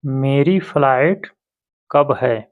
मेरी फ्लाइट कब है?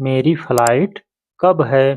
मेरी फ्लाइट कब है?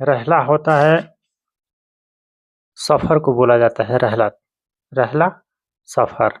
रहला होता है, सफ़र को बोला जाता है रहला. रहला सफ़र.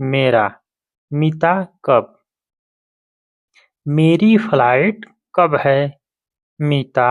मेरा. मिता कब. मेरी फ्लाइट कब है? मिता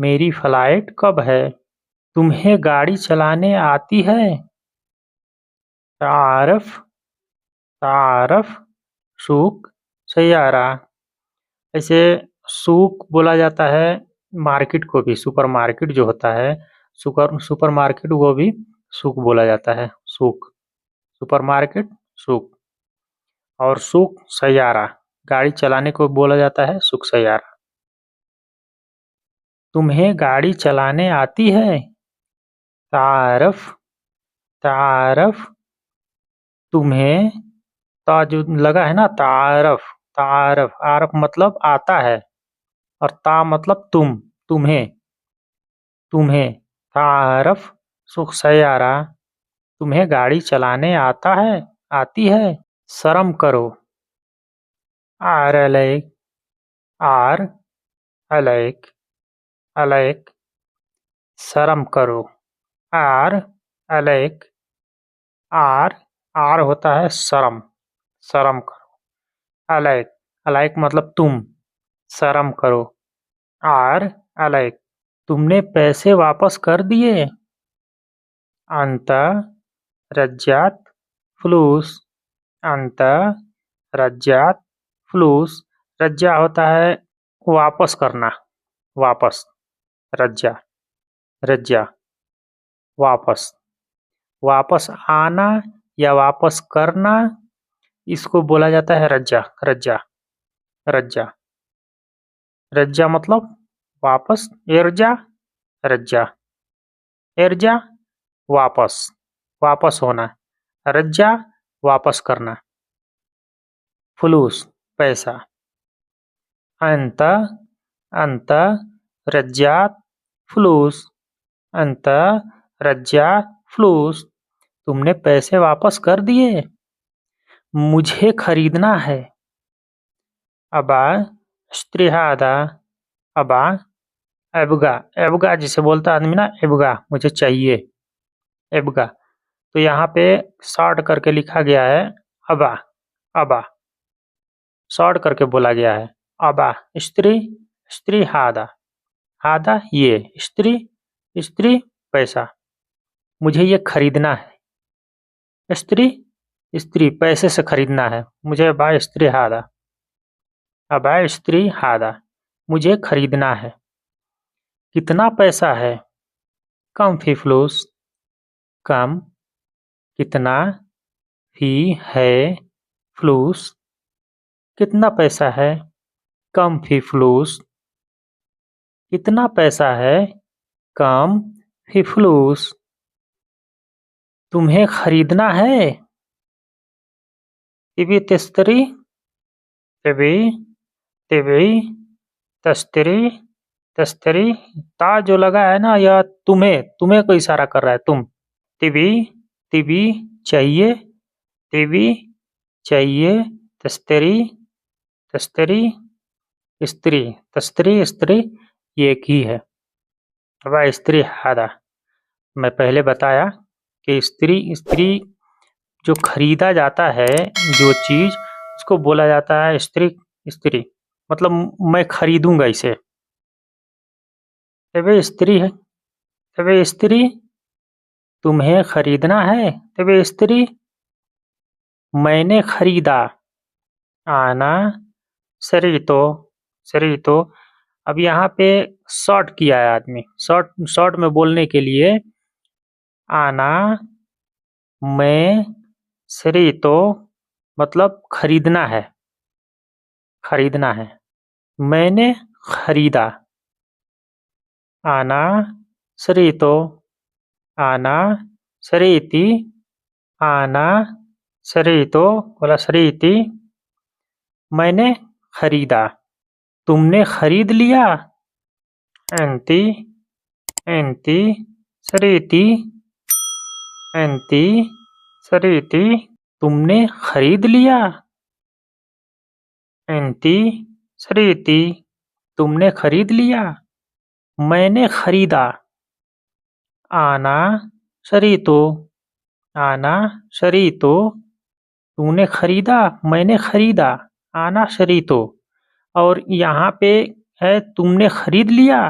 मेरी फ्लाइट कब है? तुम्हें गाड़ी चलाने आती है? तारफ. तारफ सूक सैयारा. ऐसे सूक बोला जाता है मार्केट को भी. सुपर मार्केट जो होता है, सुपर मार्केट वो भी सूक बोला जाता है. सूक सुपर मार्केट सूक. और सूक सैयारा गाड़ी चलाने को बोला जाता है सूक सैयारा. तुम्हें गाड़ी चलाने आती है? तारफ. तारफ तुम्हें ता जो लगा है ना, तारफ. तारफ आरफ मतलब आता है, और ता मतलब तुम. तुम्हें. तुम्हें तारफ सुख सैयारा. तुम्हें गाड़ी चलाने आता है, आती है. शर्म करो. आर अलैक. आर अलैक. अलैक शर्म करो. आर अलैक. आर आर होता है शर्म. शर्म करो. अलैक. अलैक मतलब तुम. शर्म करो. आर अलैक. तुमने पैसे वापस कर दिए? अंत रज्जात फ्लूस. अंत रज्जात फ्लूस. रज्जा होता है वापस करना. वापस. रज्जा. रज्जा वापस. वापस आना या वापस करना, इसको बोला जाता है रज्जा. रज्जा. रज्जा. रज्जा मतलब वापस. एर्जा. रज्जा. एर्जा वापस. वापस होना. रज्जा वापस करना. फ्लूस पैसा. अंत. अंत रज्जात फ्लूस. अंत रज्जात फ्लूस. तुमने पैसे वापस कर दिए? मुझे खरीदना है. अबा स्त्रिहादा. अबा एबगा. एबगा जिसे बोलता आदमी ना, एबगा मुझे चाहिए. एबगा. तो यहाँ पे शॉर्ट करके लिखा गया है अबा. अबा शॉर्ट करके बोला गया है. अबा स्त्री. स्त्री हादा. हादा ये. स्त्री. स्त्री पैसा. मुझे ये खरीदना है. स्त्री. स्त्री पैसे से खरीदना है. मुझे अबा स्त्री हादा. अबा स्त्री हादा मुझे खरीदना है. कितना पैसा है? कम फी फ्लूस. कम. कितना. फी है. फ्लूस कितना पैसा है. कम फी फ्लूस. कितना पैसा है. कम फी फ्लूस. तुम्हें खरीदना है? तिबी तस्तरी. तिबी. तिबी तस्तरी. तस्तरी ता जो लगा है ना, यह तुम्हें. तुम्हें को इशारा कर रहा है. तुम. तिबी. तिबी चाहिए. तिबी चाहिए. तस्तरी. तस्तरी स्त्री. तस्तरी स्त्री ये एक ही है. वह स्त्री हादा. मैं पहले बताया कि स्त्री. स्त्री जो खरीदा जाता है जो चीज, उसको बोला जाता है स्त्री. स्त्री मतलब मैं खरीदूंगा इसे. तबे स्त्री है. तबे स्त्री. तुम्हें खरीदना है. तबे स्त्री. मैंने खरीदा. आना सरीतो. सरीतो. अब यहाँ पे शॉर्ट किया है आदमी. शॉर्ट. शॉर्ट में बोलने के लिए आना. मैं. सरीतो मतलब खरीदना है. खरीदना है. मैंने खरीदा. आना सरीतो. आना सरीती. आना शरीतो बोला शरीति, मैंने खरीदा। तुमने खरीद लिया। एंती एंती शरीति, एंती शरीति, तुमने खरीद लिया। एंती शरीति, तुमने खरीद लिया। मैंने खरीदा। आना शरीतो, आना शरीतो, तूने खरीदा, मैंने खरीदा। आना शरीतो। और यहाँ पे है तुमने खरीद लिया।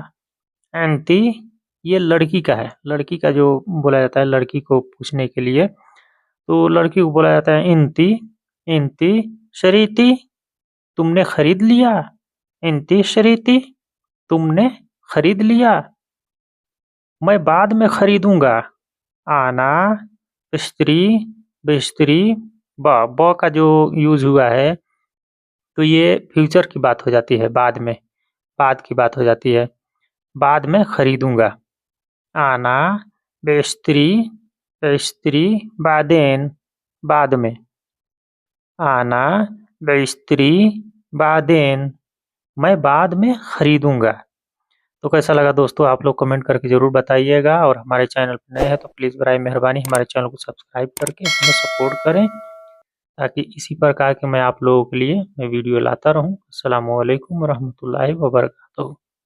एंती, ये लड़की का है, लड़की का जो बोला जाता है लड़की को पूछने के लिए, तो लड़की को बोला जाता है इंती। इंती शरीती, तुमने खरीद लिया। इंती शरीती, तुमने खरीद लिया। मैं बाद में खरीदूंगा। आना स्त्री बिस्त्री, ब का जो यूज हुआ है तो ये फ्यूचर की बात हो जाती है, बाद में, बाद की बात हो जाती है। बाद में खरीदूंगा। आना बेस्त्री, स्त्री बादेन, बाद में। आना बेस्त्री बादेन, मैं बाद में खरीदूंगा। तो कैसा लगा दोस्तों, आप लोग कमेंट करके ज़रूर बताइएगा, और हमारे चैनल पर नए हैं तो प्लीज़ बराए मेहरबानी हमारे चैनल को सब्सक्राइब करके हमें सपोर्ट करें, ताकि इसी प्रकार के मैं आप लोगों के लिए मैं वीडियो लाता रहूं। अस्सलामु अलैकुम रहमतुल्लाहि व बरकातहू।